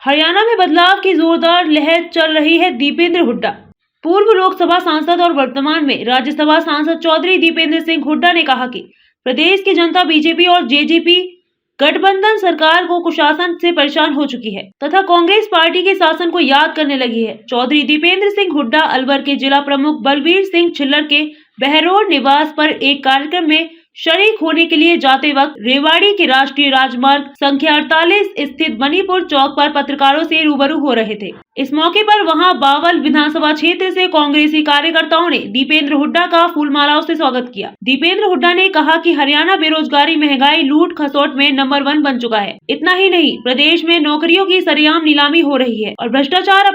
हरियाणा में बदलाव की जोरदार लहर चल रही है। दीपेंद्र हुड्डा, पूर्व लोकसभा सांसद और वर्तमान में राज्यसभा सांसद चौधरी दीपेंद्र सिंह हुड्डा ने कहा कि प्रदेश की जनता बीजेपी और जेजेपी गठबंधन सरकार को कुशासन से परेशान हो चुकी है तथा कांग्रेस पार्टी के शासन को याद करने लगी है। चौधरी दीपेंद्र सिंह हुड्डा अलवर के जिला प्रमुख बलबीर सिंह छिल्लर के बहरोड निवास पर एक कार्यक्रम में शरीक होने के लिए जाते वक्त रेवाड़ी के राष्ट्रीय राजमार्ग संख्या 48 स्थित मणिपुर चौक पर पत्रकारों से रूबरू हो रहे थे। इस मौके पर वहां बावल विधानसभा क्षेत्र से कांग्रेसी कार्यकर्ताओं ने दीपेंद्र हुड्डा का फूलमालाओं से स्वागत किया। दीपेंद्र हुड्डा ने कहा कि हरियाणा बेरोजगारी, महंगाई, लूट खसोट में नंबर 1 बन चुका है। इतना ही नहीं, प्रदेश में नौकरियों की सरेआम नीलामी हो रही है और भ्रष्टाचार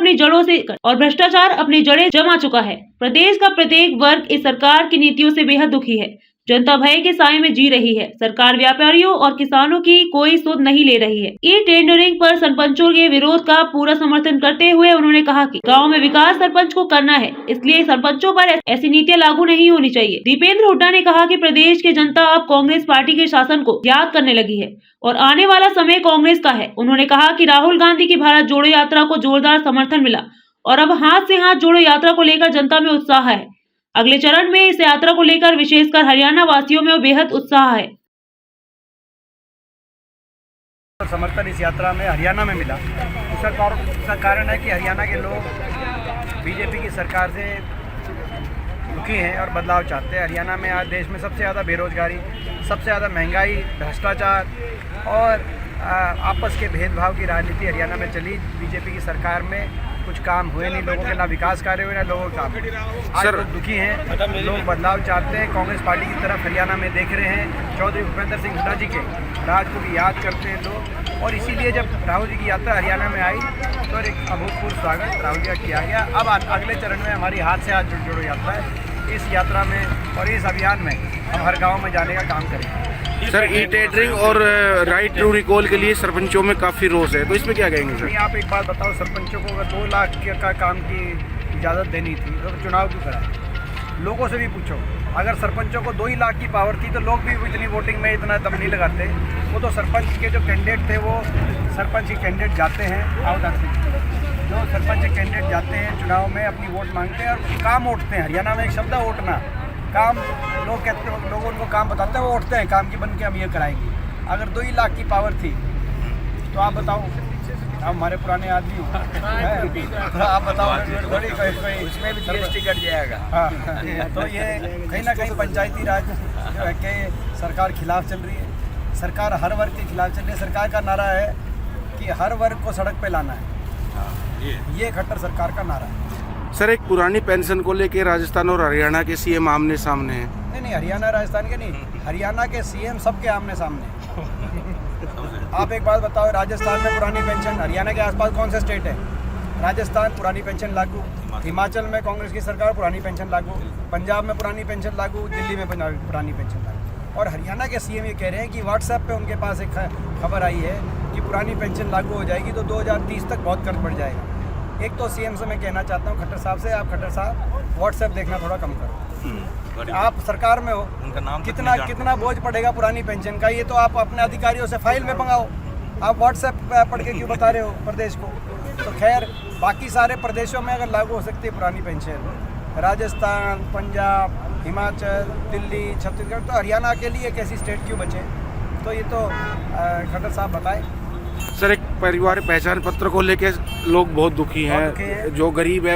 अपनी जड़ें जमा चुका है। प्रदेश का प्रत्येक वर्ग इस सरकार की नीतियों से बेहद दुखी है। जनता भय के साए में जी रही है। सरकार व्यापारियों और किसानों की कोई सुध नहीं ले रही है। ई टेंडरिंग पर सरपंचों के विरोध का पूरा समर्थन करते हुए उन्होंने कहा कि गांव में विकास सरपंच को करना है, इसलिए सरपंचों पर ऐसी नीतियां लागू नहीं होनी चाहिए। दीपेंद्र हुड्डा ने कहा कि प्रदेश की जनता अब कांग्रेस पार्टी के शासन को याद करने लगी है और आने वाला समय कांग्रेस का है। उन्होंने कहा कि राहुल गांधी की भारत जोड़ो यात्रा को जोरदार समर्थन मिला और अब हाथ से हाथ जोड़ो यात्रा को लेकर जनता में उत्साह है। अगले चरण में इस यात्रा को लेकर विशेषकर हरियाणा वासियों में बेहद उत्साह है। समर्थन इस यात्रा में हरियाणा में मिला। उसका कारण है कि हरियाणा के लोग बीजेपी की सरकार से दुखी हैं और बदलाव चाहते हैं। हरियाणा में आज देश में सबसे ज़्यादा बेरोजगारी, सबसे ज़्यादा महंगाई, भ्रष्टाचार और आपस के भेदभाव की राजनीति हरियाणा में चली। बीजेपी की सरकार में कुछ काम हुए नहीं, लोगों के ना विकास कार्य हुए ना लोगों का। आज लोग दुखी हैं, लोग बदलाव चाहते हैं। कांग्रेस पार्टी की तरफ हरियाणा में देख रहे हैं। चौधरी भूपेंद्र सिंह हुड्डा जी के राज को भी याद करते हैं लोग और इसीलिए जब राहुल जी की यात्रा हरियाणा में आई तो एक अभूतपूर्व स्वागत राहुल जी का किया गया। अब अगले चरण में हमारी हाथ से हाथ जोड़ो यात्रा है। इस यात्रा में और इस अभियान में हम हर गाँव में जाने का काम करेंगे। सर, ई टेंडरिंग और राइट टू रिकॉल के लिए सरपंचों में काफ़ी रोष है, तो इसमें क्या कहेंगे सर? नहीं, आप एक बात बताओ, सरपंचों को अगर 2 लाख का काम की इजाज़त देनी थी तो चुनाव क्यों कराए? लोगों से भी पूछो, अगर सरपंचों को 2 ही लाख की पावर थी तो लोग भी इतनी वोटिंग में इतना दम नहीं लगाते। वो तो सरपंच के जो कैंडिडेट थे वो सरपंच के कैंडिडेट जाते हैं, जो सरपंच के कैंडिडेट जाते हैं चुनाव में अपनी वोट मांगते हैं और काम उठते हैं। हरियाणा में एक शब्द है ओटना, काम लोग कहते हैं, लोग उनको काम बताते हैं, वो उठते हैं काम की बन के हम ये कराएंगे। अगर 2 ही लाख की पावर थी तो आप बताओ, आप हमारे पुराने आदमी हो, तो आप बताओ इसमें भी GST कट जाएगा। हाँ, तो ये कहीं ना कहीं पंचायती राज जो है कि सरकार खिलाफ चल रही है। सरकार हर वर्ग के खिलाफ चल रही है। सरकार का नारा है कि हर वर्ग को सड़क पे लाना है। ये खट्टर सरकार का नारा है। सर, एक पुरानी पेंशन को लेके राजस्थान और हरियाणा के सीएम आमने सामने हैं। नहीं, हरियाणा राजस्थान के नहीं, हरियाणा के सीएम सबके आमने सामने। आप एक बात बताओ, राजस्थान में पुरानी पेंशन, हरियाणा के आसपास कौन सा स्टेट है? राजस्थान पुरानी पेंशन लागू, हिमाचल में कांग्रेस की सरकार पुरानी पेंशन लागू, पंजाब में पुरानी पेंशन लागू, दिल्ली में पुरानी पेंशन लागू। और हरियाणा के सीएम ये कह रहे हैं कि व्हाट्सएप पे उनके पास एक खबर आई है कि पुरानी पेंशन लागू हो जाएगी तो 2030 तक बहुत खर्च बढ़ जाएगा। एक तो सीएम से मैं कहना चाहता हूँ, खट्टर साहब से, आप खट्टर साहब व्हाट्सएप देखना थोड़ा कम करो। आप सरकार में हो, कितना बोझ पड़ेगा पुरानी पेंशन का, ये तो आप अपने अधिकारियों से फाइल में मंगाओ। आप व्हाट्सएप पढ़ के क्यों बता रहे हो प्रदेश को? तो खैर, बाकी सारे प्रदेशों में अगर लागू हो सकती है पुरानी पेंशन, राजस्थान, पंजाब, हिमाचल, दिल्ली, छत्तीसगढ़, तो हरियाणा के लिए एक ऐसी स्टेट क्यों बचे? तो ये तो खट्टर साहब बताएं। सर, एक परिवार पहचान पत्र को लेके लोग बहुत दुखी हैं, जो गरीब है